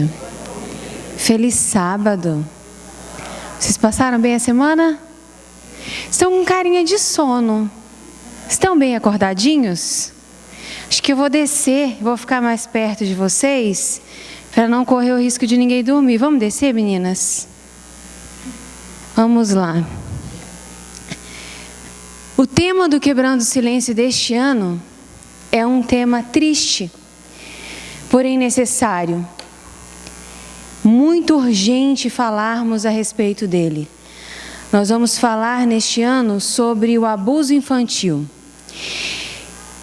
dia. Feliz sábado. Vocês passaram bem a semana? Estão com carinha de sono. Estão bem acordadinhos? Acho que eu vou descer, vou ficar mais perto de vocês, para não correr o risco de ninguém dormir. Vamos descer, meninas? Vamos lá. O tema do Quebrando o Silêncio deste ano é um tema triste, porém necessário. Muito urgente falarmos a respeito dele. Nós vamos falar neste ano sobre o abuso infantil.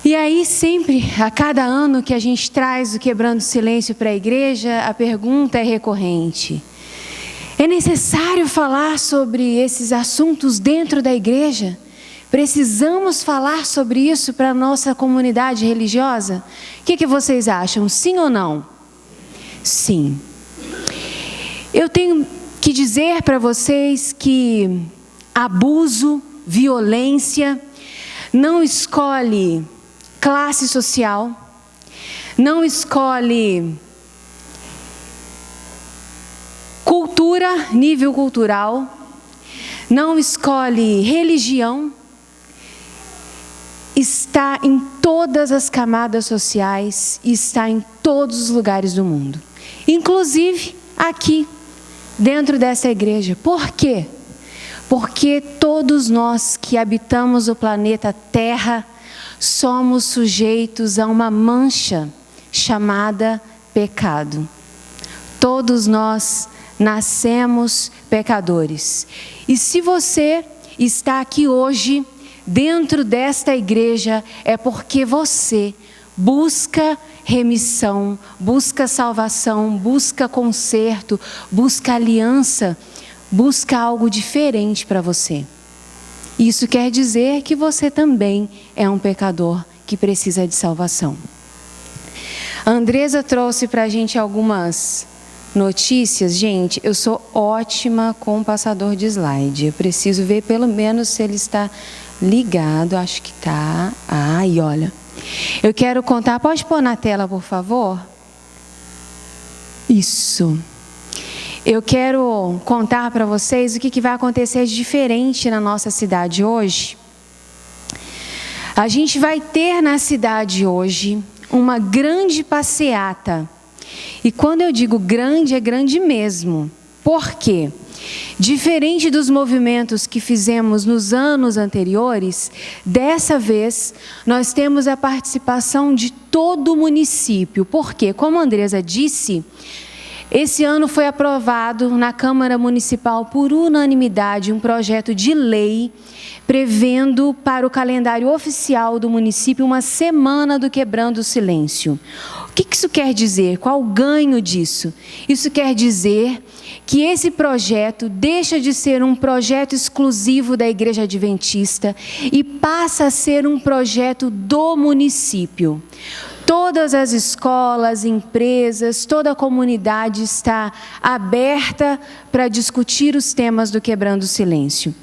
E aí sempre, a cada ano que a gente traz o Quebrando o Silêncio para a igreja, a pergunta é recorrente. É necessário falar sobre esses assuntos dentro da igreja? Precisamos falar sobre isso para a nossa comunidade religiosa? O que vocês acham? Sim ou não? Sim. Eu tenho que dizer para vocês que abuso, violência, não escolhe classe social, não escolhe cultura, nível cultural, não escolhe religião, está em todas as camadas sociais e está em todos os lugares do mundo, inclusive aqui dentro dessa igreja. Por quê? Porque todos nós que habitamos o planeta Terra somos sujeitos a uma mancha chamada pecado. Todos nós nascemos pecadores. E se você está aqui hoje, dentro desta igreja, é porque você busca remissão, busca salvação, busca conserto, busca aliança, busca algo diferente para você. Isso quer dizer que você também é um pecador que precisa de salvação. A Andresa trouxe para a gente algumas notícias. Gente, eu sou ótima com o passador de slide. Eu preciso ver pelo menos se ele está ligado. Acho que está. E olha. Eu quero contar, pode pôr na tela, por favor? Isso. Eu quero contar para vocês o que vai acontecer de diferente na nossa cidade hoje. A gente vai ter na cidade hoje uma grande passeata. E quando eu digo grande, é grande mesmo. Por quê? Diferente dos movimentos que fizemos nos anos anteriores, dessa vez nós temos a participação de todo o município. Por quê? Como a Andresa disse, esse ano foi aprovado na Câmara Municipal por unanimidade um projeto de lei prevendo para o calendário oficial do município uma semana do Quebrando o Silêncio. O que isso quer dizer? Qual o ganho disso? Isso quer dizer que esse projeto deixa de ser um projeto exclusivo da Igreja Adventista e passa a ser um projeto do município. Todas as escolas, empresas, toda a comunidade está aberta para discutir os temas do Quebrando o Silêncio.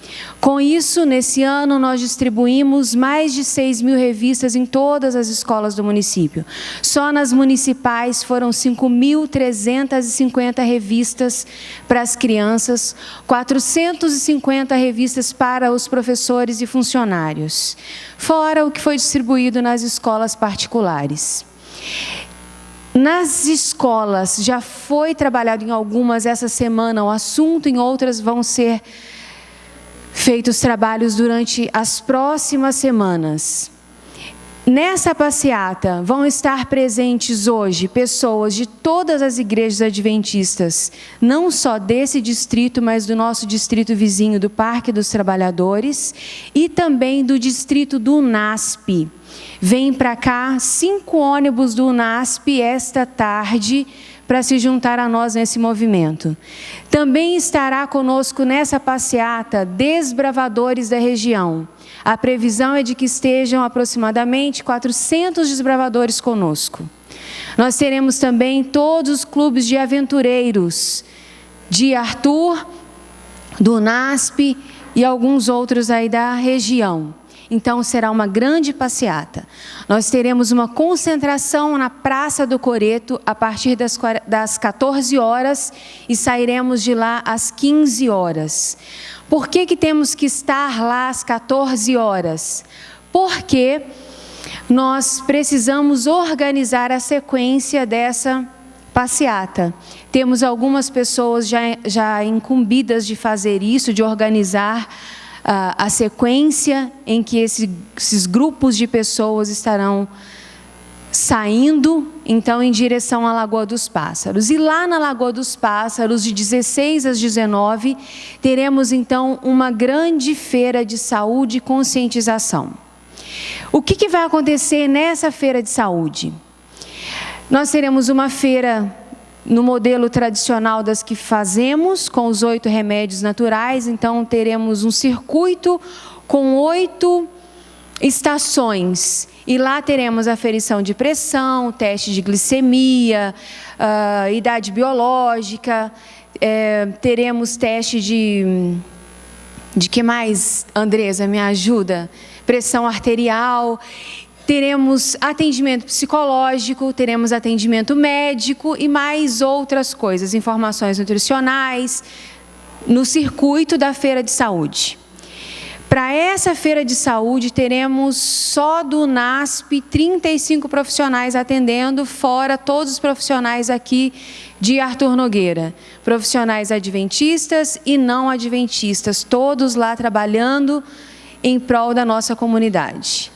Com isso, nesse ano, nós distribuímos mais de 6.000 revistas em todas as escolas do município. Só nas municipais foram 5.350 revistas para as crianças, 450 revistas para os professores e funcionários, fora o que foi distribuído nas escolas particulares. Nas escolas, já foi trabalhado em algumas essa semana o assunto, em outras vão ser feitos trabalhos durante as próximas semanas. Nessa passeata vão estar presentes hoje pessoas de todas as igrejas adventistas, não só desse distrito, mas do nosso distrito vizinho do Parque dos Trabalhadores e também do distrito do UNASP. Vem para cá 5 ônibus do UNASP esta tarde para se juntar a nós nesse movimento. Também estará conosco nessa passeata desbravadores da região. A previsão é de que estejam aproximadamente 400 desbravadores conosco. Nós teremos também todos os clubes de aventureiros de Arthur, do UNASP e alguns outros aí da região. então será uma grande passeata. Nós teremos uma concentração na Praça do Coreto a partir das 14 horas e sairemos de lá às 15 horas. Por que temos que estar lá às 14 horas? Porque nós precisamos organizar a sequência dessa passeata. Temos algumas pessoas já incumbidas de fazer isso, de organizar a sequência em que esses grupos de pessoas estarão saindo, então, em direção à Lagoa dos Pássaros. E lá na Lagoa dos Pássaros, de 16 às 19, teremos, então, uma grande feira de saúde e conscientização. O que vai acontecer nessa feira de saúde? Nós teremos uma feira no modelo tradicional das que fazemos, com os 8 remédios naturais. Então, teremos um circuito com 8 estações. E lá teremos aferição de pressão, teste de glicemia, idade biológica, teremos teste de que mais, Andresa, me ajuda? Pressão arterial. Teremos atendimento psicológico, teremos atendimento médico e mais outras coisas, informações nutricionais, no circuito da feira de saúde. Para essa feira de saúde, teremos só do NASP 35 profissionais atendendo, fora todos os profissionais aqui de Arthur Nogueira. Profissionais adventistas e não adventistas, todos lá trabalhando em prol da nossa comunidade.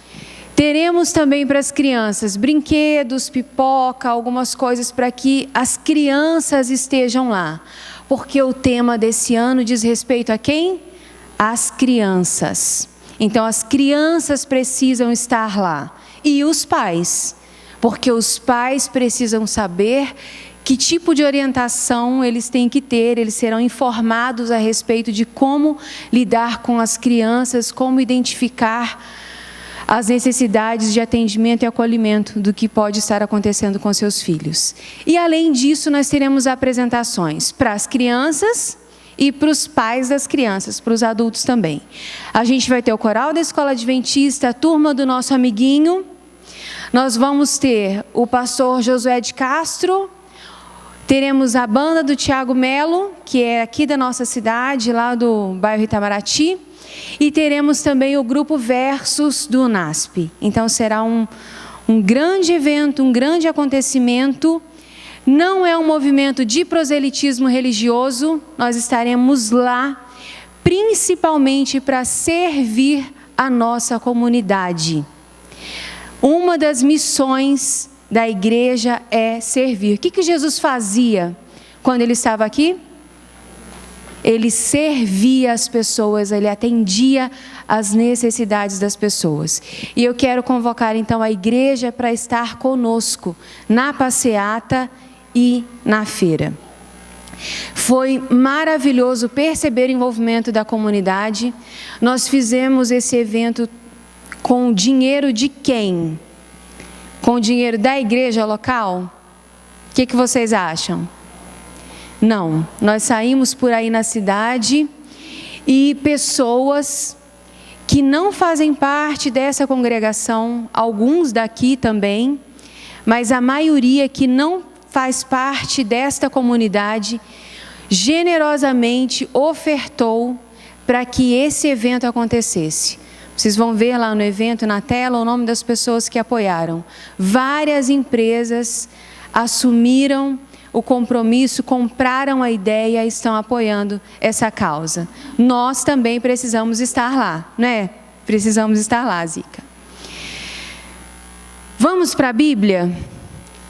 Teremos também para as crianças brinquedos, pipoca, algumas coisas para que as crianças estejam lá. Porque o tema desse ano diz respeito a quem? As crianças. Então, as crianças precisam estar lá. E os pais. Porque os pais precisam saber que tipo de orientação eles têm que ter. Eles serão informados a respeito de como lidar com as crianças, como identificar as necessidades de atendimento e acolhimento do que pode estar acontecendo com seus filhos. E além disso, nós teremos apresentações para as crianças e para os pais das crianças, para os adultos também. A gente vai ter o coral da Escola Adventista, a turma do nosso amiguinho. Nós vamos ter o pastor Josué de Castro, teremos a banda do Tiago Melo, que é aqui da nossa cidade, lá do bairro Itamaraty. E teremos também o grupo Versus do NASP. Então será um grande evento, um grande acontecimento. Não é um movimento de proselitismo religioso. Nós estaremos lá principalmente para servir a nossa comunidade. Uma das missões da igreja é servir. O que Jesus fazia quando ele estava aqui? Ele servia as pessoas, ele atendia às necessidades das pessoas. E eu quero convocar então a igreja para estar conosco na passeata e na feira. Foi maravilhoso perceber o envolvimento da comunidade. Nós fizemos esse evento com dinheiro de quem? Com o dinheiro da igreja local? O que vocês acham? Não, nós saímos por aí na cidade e pessoas que não fazem parte dessa congregação, alguns daqui também, mas a maioria que não faz parte desta comunidade, generosamente ofertou para que esse evento acontecesse. Vocês vão ver lá no evento, na tela, o nome das pessoas que apoiaram. Várias empresas assumiram o compromisso, compraram a ideia e estão apoiando essa causa. Nós também precisamos estar lá, né? Precisamos estar lá, Zica. Vamos para a Bíblia?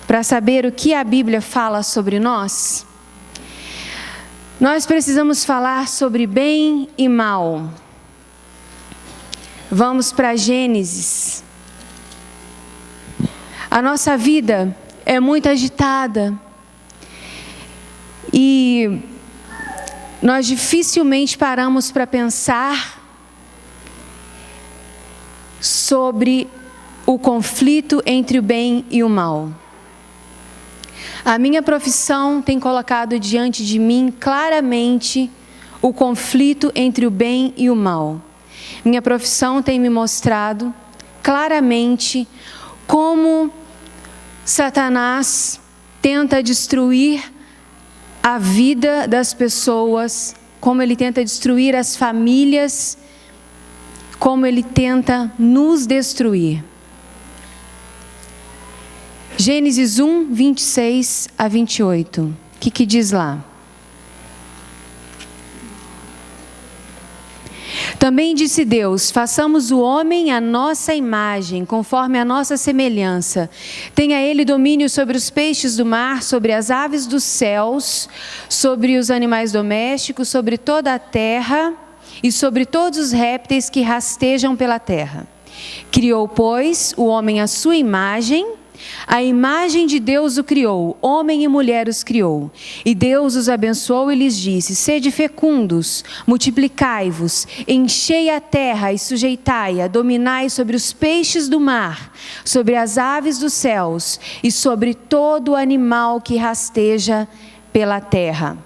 Para saber o que a Bíblia fala sobre nós? Nós precisamos falar sobre bem e mal. Vamos para Gênesis. A nossa vida é muito agitada. E nós dificilmente paramos para pensar sobre o conflito entre o bem e o mal. A minha profissão tem colocado diante de mim claramente o conflito entre o bem e o mal. minha profissão tem me mostrado claramente como Satanás tenta destruir a vida das pessoas, como ele tenta destruir as famílias, como ele tenta nos destruir. Gênesis 1, 26 a 28. O que diz lá? Também disse Deus: façamos o homem à nossa imagem, conforme a nossa semelhança. Tenha ele domínio sobre os peixes do mar, sobre as aves dos céus, sobre os animais domésticos, sobre toda a terra e sobre todos os répteis que rastejam pela terra. Criou, pois, o homem à sua imagem. A imagem de Deus o criou, homem e mulher os criou. E Deus os abençoou e lhes disse: sede fecundos, multiplicai-vos, enchei a terra e sujeitai-a, dominai sobre os peixes do mar, sobre as aves dos céus e sobre todo animal que rasteja pela terra.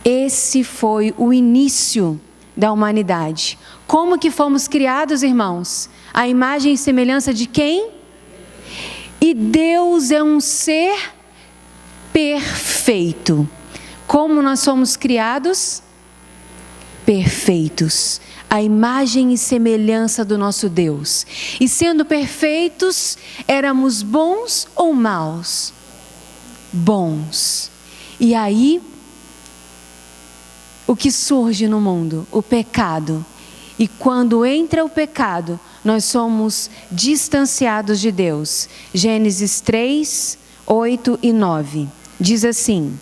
Esse foi o início da humanidade. Como que fomos criados, irmãos? A imagem e semelhança de quem? E Deus é um ser perfeito. Como nós somos criados? Perfeitos. A imagem e semelhança do nosso Deus. E sendo perfeitos, éramos bons ou maus? Bons. E aí, o que surge no mundo? O pecado. E quando entra o pecado, nós somos distanciados de Deus. Gênesis 3, 8 e 9. Diz assim: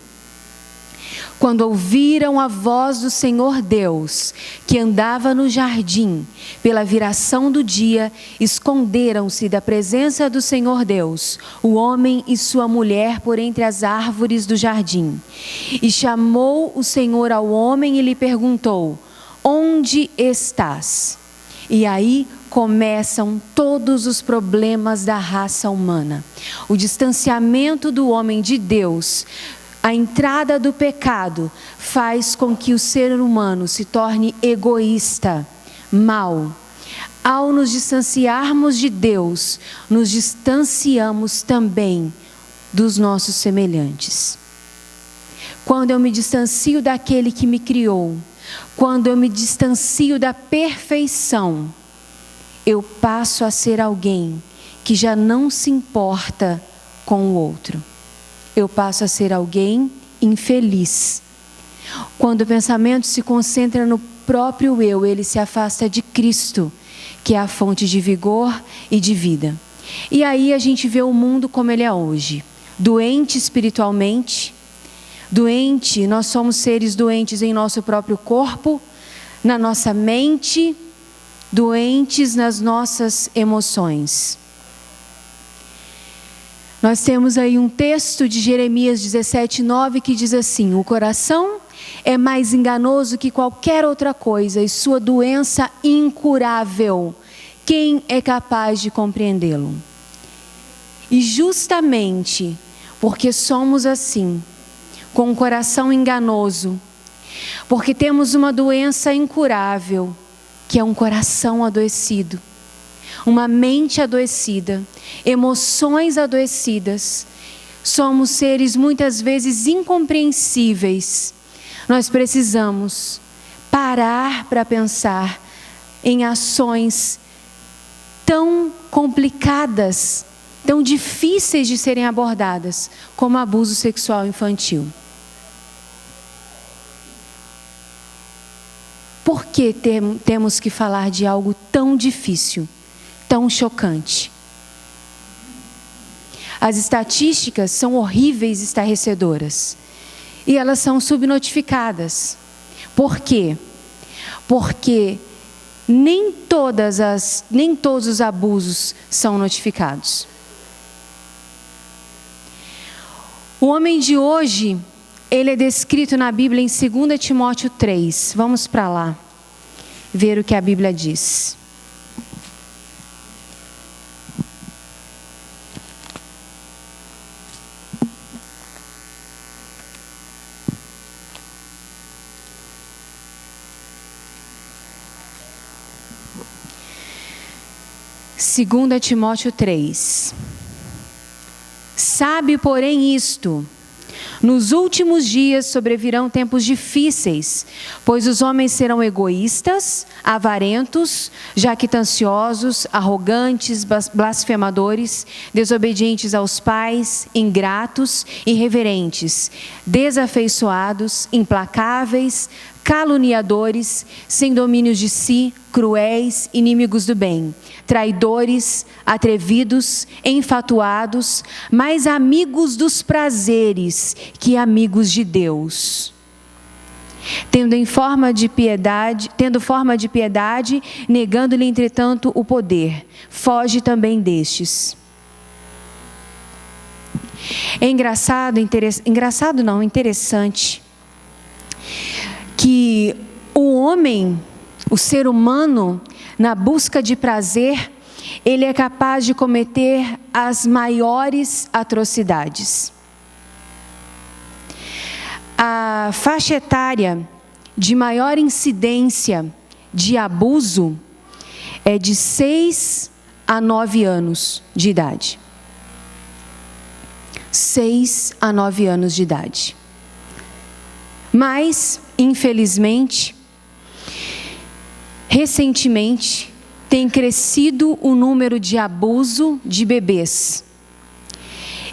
quando ouviram a voz do Senhor Deus, que andava no jardim, pela viração do dia, esconderam-se da presença do Senhor Deus, o homem e sua mulher por entre as árvores do jardim. E chamou o Senhor ao homem e lhe perguntou: onde estás? E aí começam todos os problemas da raça humana. O distanciamento do homem de Deus, a entrada do pecado, faz com que o ser humano se torne egoísta, mau. Ao nos distanciarmos de Deus, nos distanciamos também dos nossos semelhantes. Quando eu me distancio daquele que me criou, quando eu me distancio da perfeição, eu passo a ser alguém que já não se importa com o outro. Eu passo a ser alguém infeliz. Quando o pensamento se concentra no próprio eu, ele se afasta de Cristo, que é a fonte de vigor e de vida. E aí a gente vê o mundo como ele é hoje. Doente espiritualmente, doente, nós somos seres doentes em nosso próprio corpo, na nossa mente, doentes nas nossas emoções. Nós temos aí um texto de Jeremias 17:9 que diz assim: o coração é mais enganoso que qualquer outra coisa e sua doença incurável. Quem é capaz de compreendê-lo? E justamente porque somos assim, com um coração enganoso, porque temos uma doença incurável, que é um coração adoecido, uma mente adoecida, emoções adoecidas, somos seres muitas vezes incompreensíveis. Nós precisamos parar para pensar em ações tão complicadas, tão difíceis de serem abordadas, como abuso sexual infantil. Por que temos que falar de algo tão difícil, tão chocante? As estatísticas são horríveis e estarrecedoras. E elas são subnotificadas. Por quê? Porque nem todos os abusos são notificados. O homem de hoje, ele é descrito na Bíblia em 2 Timóteo 3. Vamos para lá, ver o que a Bíblia diz. 2 Timóteo 3. Sabe, porém, isto: nos últimos dias sobrevirão tempos difíceis, pois os homens serão egoístas, avarentos, jactanciosos, arrogantes, blasfemadores, desobedientes aos pais, ingratos, irreverentes, desafeiçoados, implacáveis, caluniadores, sem domínio de si, cruéis, inimigos do bem, traidores, atrevidos, enfatuados, mais amigos dos prazeres que amigos de Deus. Tendo forma de piedade, negando-lhe entretanto o poder, foge também destes. É interessante que o homem, o ser humano, na busca de prazer, ele é capaz de cometer as maiores atrocidades. A faixa etária de maior incidência de abuso é de 6 a 9 anos de idade. 6 a 9 anos de idade. Mas, infelizmente, recentemente, tem crescido o número de abuso de bebês.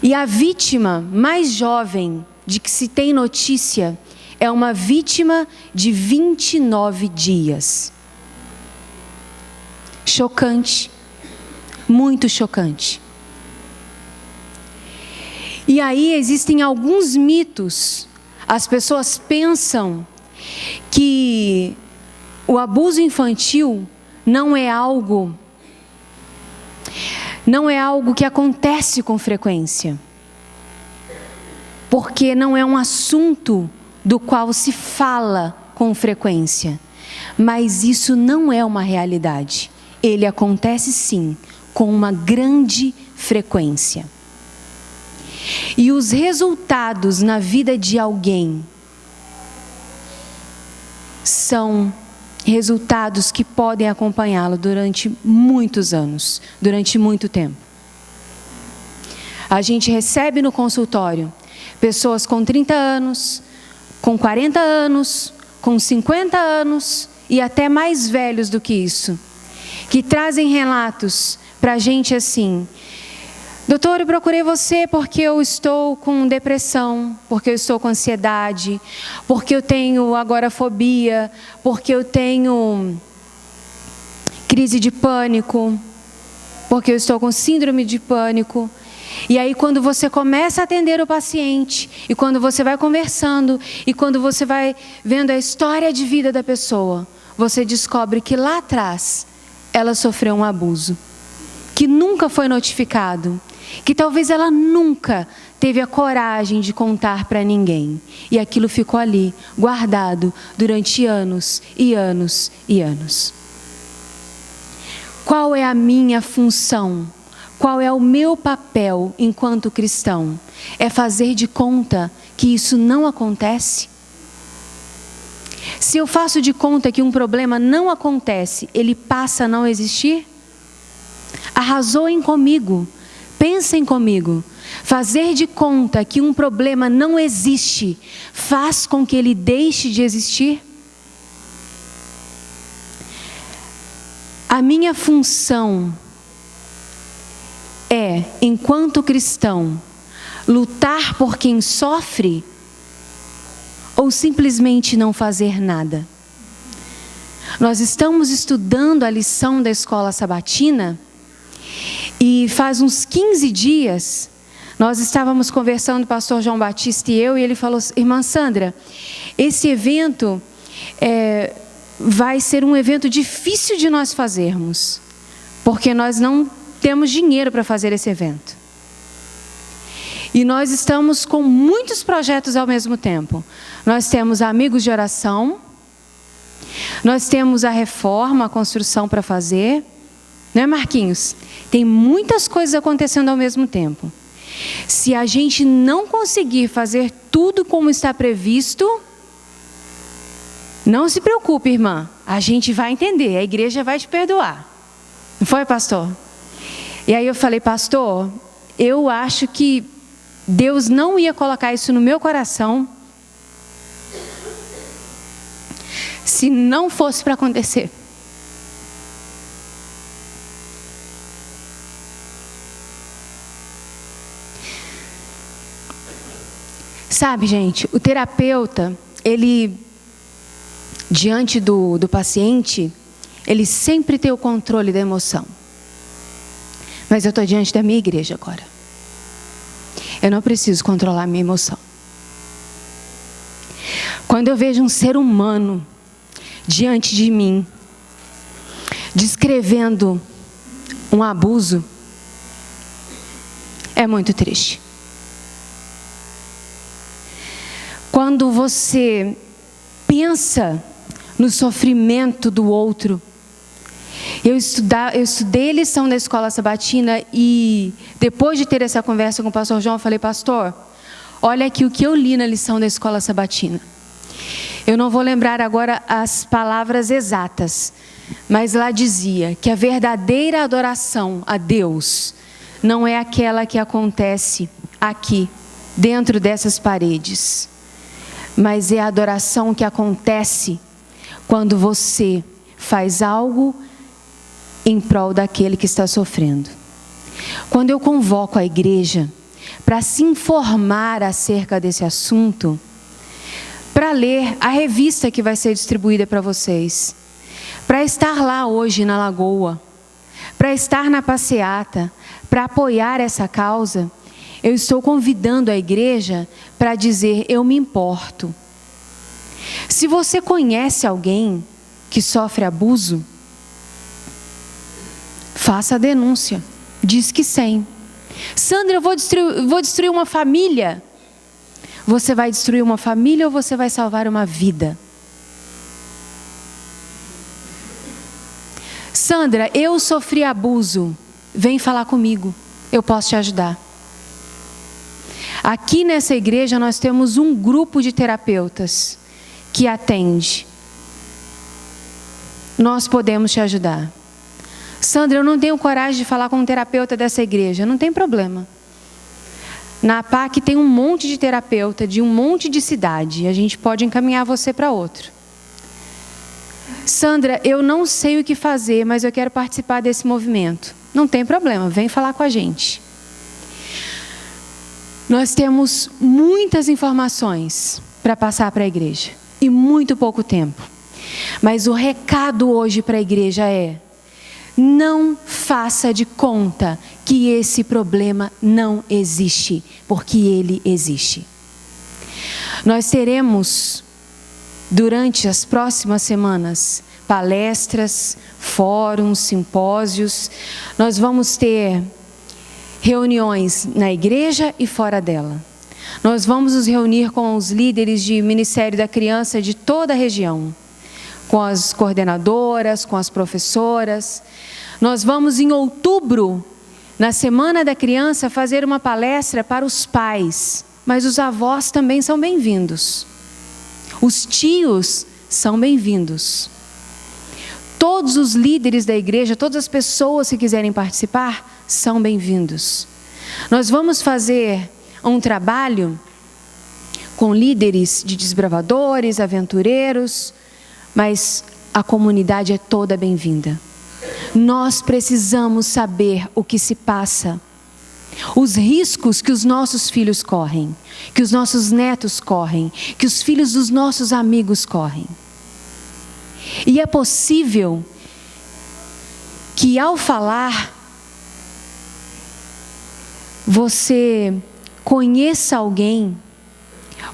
E a vítima mais jovem de que se tem notícia é uma vítima de 29 dias. Chocante, muito chocante. E aí existem alguns mitos. As pessoas pensam que o abuso infantil não é algo que acontece com frequência, porque não é um assunto do qual se fala com frequência. Mas isso não é uma realidade. Ele acontece sim, com uma grande frequência. E os resultados na vida de alguém são resultados que podem acompanhá-lo durante muitos anos, durante muito tempo. A gente recebe no consultório pessoas com 30 anos, com 40 anos, com 50 anos e até mais velhos do que isso, que trazem relatos para a gente assim: doutor, eu procurei você porque eu estou com depressão, porque eu estou com ansiedade, porque eu tenho agorafobia, porque eu tenho crise de pânico, porque eu estou com síndrome de pânico. E aí quando você começa a atender o paciente, e quando você vai conversando, e quando você vai vendo a história de vida da pessoa, você descobre que lá atrás ela sofreu um abuso, que nunca foi notificado, que talvez ela nunca teve a coragem de contar para ninguém. E aquilo ficou ali, guardado, durante anos e anos e anos. Qual é a minha função? Qual é o meu papel enquanto cristão? É fazer de conta que isso não acontece? Se eu faço de conta que um problema não acontece, ele passa a não existir? Arrazoem comigo. Pensem comigo. Fazer de conta que um problema não existe faz com que ele deixe de existir? A minha função é, enquanto cristão, lutar por quem sofre ou simplesmente não fazer nada? Nós estamos estudando a lição da escola sabatina. E faz uns 15 dias, nós estávamos conversando, o pastor João Batista e eu, e ele falou: irmã Sandra, esse evento vai ser um evento difícil de nós fazermos, porque nós não temos dinheiro para fazer esse evento. E nós estamos com muitos projetos ao mesmo tempo. Nós temos amigos de oração, nós temos a reforma, a construção para fazer. Não é, Marquinhos? Tem muitas coisas acontecendo ao mesmo tempo. Se a gente não conseguir fazer tudo como está previsto, não se preocupe, irmã. A gente vai entender, a igreja vai te perdoar. Não foi, pastor? E aí eu falei, pastor, eu acho que Deus não ia colocar isso no meu coração se não fosse para acontecer. Sabe, gente, o terapeuta, ele, diante do paciente, ele sempre tem o controle da emoção. Mas eu estou diante da minha igreja agora. Eu não preciso controlar a minha emoção. Quando eu vejo um ser humano diante de mim, descrevendo um abuso, é muito triste. Quando você pensa no sofrimento do outro. Eu estudei lição da escola sabatina e depois de ter essa conversa com o pastor João, eu falei, pastor, olha aqui o que eu li na lição da escola sabatina. Eu não vou lembrar agora as palavras exatas, mas lá dizia que a verdadeira adoração a Deus não é aquela que acontece aqui, dentro dessas paredes, mas é a adoração que acontece quando você faz algo em prol daquele que está sofrendo. Quando eu convoco a igreja para se informar acerca desse assunto, para ler a revista que vai ser distribuída para vocês, para estar lá hoje na Lagoa, para estar na passeata, para apoiar essa causa, eu estou convidando a igreja para dizer, eu me importo. Se você conhece alguém que sofre abuso, faça a denúncia. Diz que sim. Sandra, eu vou destruir uma família. Você vai destruir uma família ou você vai salvar uma vida? Sandra, eu sofri abuso. Vem falar comigo. Eu posso te ajudar. Aqui nessa igreja nós temos um grupo de terapeutas que atende. Nós podemos te ajudar. Sandra, eu não tenho coragem de falar com um terapeuta dessa igreja. Não tem problema. Na APAC tem um monte de terapeuta de um monte de cidade. A gente pode encaminhar você para outro. Sandra, eu não sei o que fazer, mas eu quero participar desse movimento. Não tem problema, vem falar com a gente. Nós temos muitas informações para passar para a igreja. E muito pouco tempo. Mas o recado hoje para a igreja é: não faça de conta que esse problema não existe, porque ele existe. Nós teremos, durante as próximas semanas, palestras, fóruns, simpósios. Nós vamos ter reuniões na igreja e fora dela. Nós vamos nos reunir com os líderes de Ministério da Criança de toda a região, com as coordenadoras, com as professoras. Nós vamos em outubro, na Semana da Criança, fazer uma palestra para os pais, mas os avós também são bem-vindos. Os tios são bem-vindos. Todos os líderes da igreja, todas as pessoas que quiserem participar, são bem-vindos. Nós vamos fazer um trabalho com líderes de desbravadores, aventureiros, mas a comunidade é toda bem-vinda. Nós precisamos saber o que se passa, os riscos que os nossos filhos correm, que os nossos netos correm, que os filhos dos nossos amigos correm. E é possível que ao falar, você conheça alguém,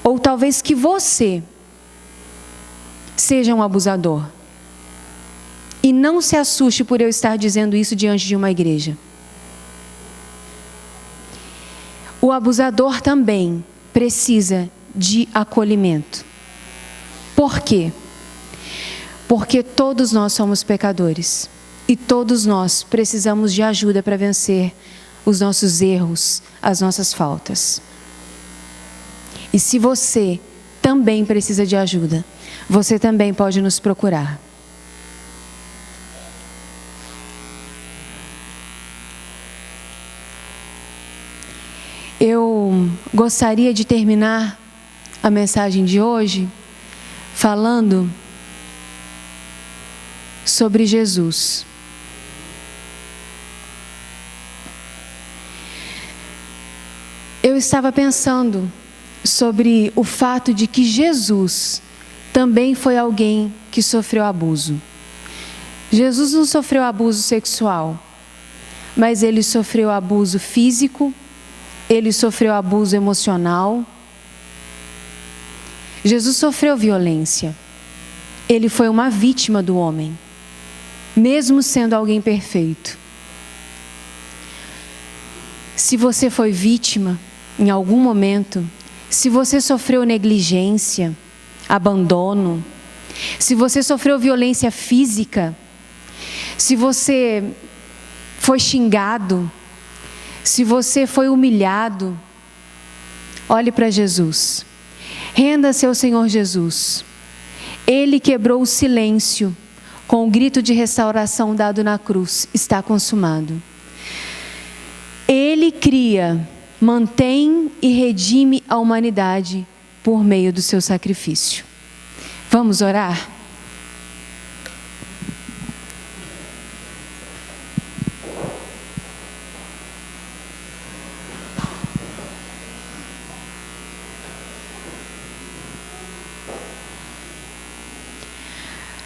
ou talvez que você seja um abusador. E não se assuste por eu estar dizendo isso diante de uma igreja. O abusador também precisa de acolhimento. Por quê? Porque todos nós somos pecadores. E todos nós precisamos de ajuda para vencer os nossos erros, as nossas faltas. E se você também precisa de ajuda, você também pode nos procurar. gostaria de terminar a mensagem de hoje falando sobre Jesus. Eu estava pensando sobre o fato de que Jesus também foi alguém que sofreu abuso. Jesus não sofreu abuso sexual, mas ele sofreu abuso físico, ele sofreu abuso emocional. Jesus sofreu violência. Ele foi uma vítima do homem, mesmo sendo alguém perfeito. Se você foi vítima em algum momento, se você sofreu negligência, abandono, se você sofreu violência física, se você foi xingado, se você foi humilhado, olhe para Jesus. Renda-se ao Senhor Jesus. Ele quebrou o silêncio com o grito de restauração dado na cruz. Está consumado. Ele cria, mantém e redime a humanidade por meio do seu sacrifício. Vamos orar?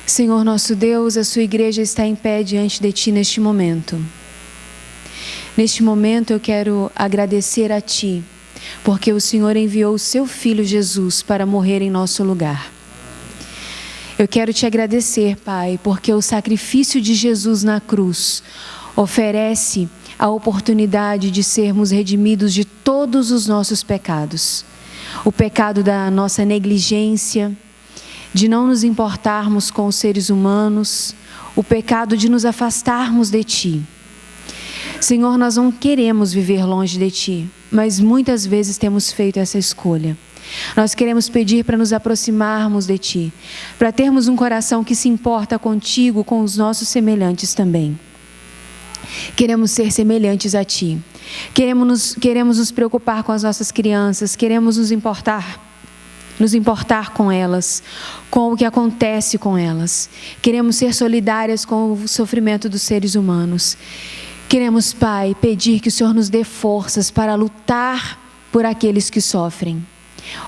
Senhor nosso Deus, a sua igreja está em pé diante de Ti neste momento. Neste momento eu quero agradecer a Ti, porque o Senhor enviou o Seu Filho Jesus para morrer em nosso lugar. Eu quero Te agradecer, Pai, porque o sacrifício de Jesus na cruz oferece a oportunidade de sermos redimidos de todos os nossos pecados. O pecado da nossa negligência, de não nos importarmos com os seres humanos, o pecado de nos afastarmos de Ti. Senhor, nós não queremos viver longe de Ti, mas muitas vezes temos feito essa escolha. Nós queremos pedir para nos aproximarmos de Ti, para termos um coração que se importa contigo, com os nossos semelhantes também. Queremos ser semelhantes a Ti. Queremos nos preocupar com as nossas crianças, queremos nos importar com elas, com o que acontece com elas. Queremos ser solidárias com o sofrimento dos seres humanos. Queremos, Pai, pedir que o Senhor nos dê forças para lutar por aqueles que sofrem.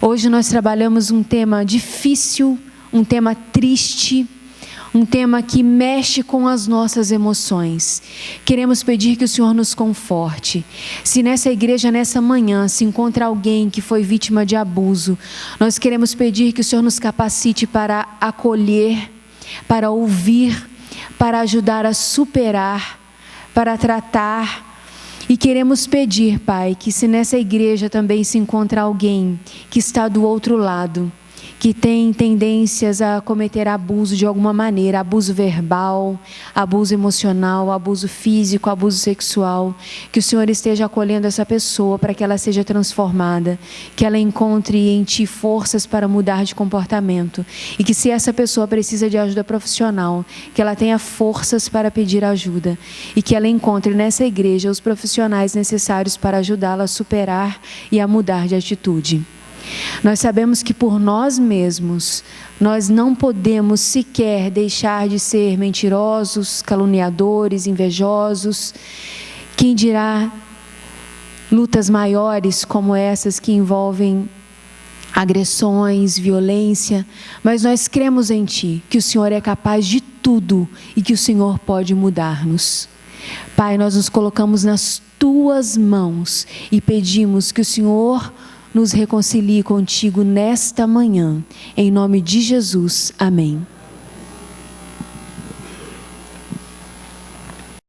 Hoje nós trabalhamos um tema difícil, um tema triste, um tema que mexe com as nossas emoções. Queremos pedir que o Senhor nos conforte. Se nessa igreja, nessa manhã, se encontra alguém que foi vítima de abuso, nós queremos pedir que o Senhor nos capacite para acolher, para ouvir, para ajudar a superar, para tratar. E queremos pedir, Pai, que se nessa igreja também se encontra alguém que está do outro lado, que tem tendências a cometer abuso de alguma maneira, abuso verbal, abuso emocional, abuso físico, abuso sexual, que o Senhor esteja acolhendo essa pessoa para que ela seja transformada, que ela encontre em Ti forças para mudar de comportamento e que, se essa pessoa precisa de ajuda profissional, que ela tenha forças para pedir ajuda e que ela encontre nessa igreja os profissionais necessários para ajudá-la a superar e a mudar de atitude. Nós sabemos que por nós mesmos, nós não podemos sequer deixar de ser mentirosos, caluniadores, invejosos. Quem dirá lutas maiores como essas que envolvem agressões, violência, mas nós cremos em Ti, que o Senhor é capaz de tudo e que o Senhor pode mudar-nos. Pai, nós nos colocamos nas Tuas mãos e pedimos que o Senhor nos reconcilie contigo nesta manhã. Em nome de Jesus. Amém.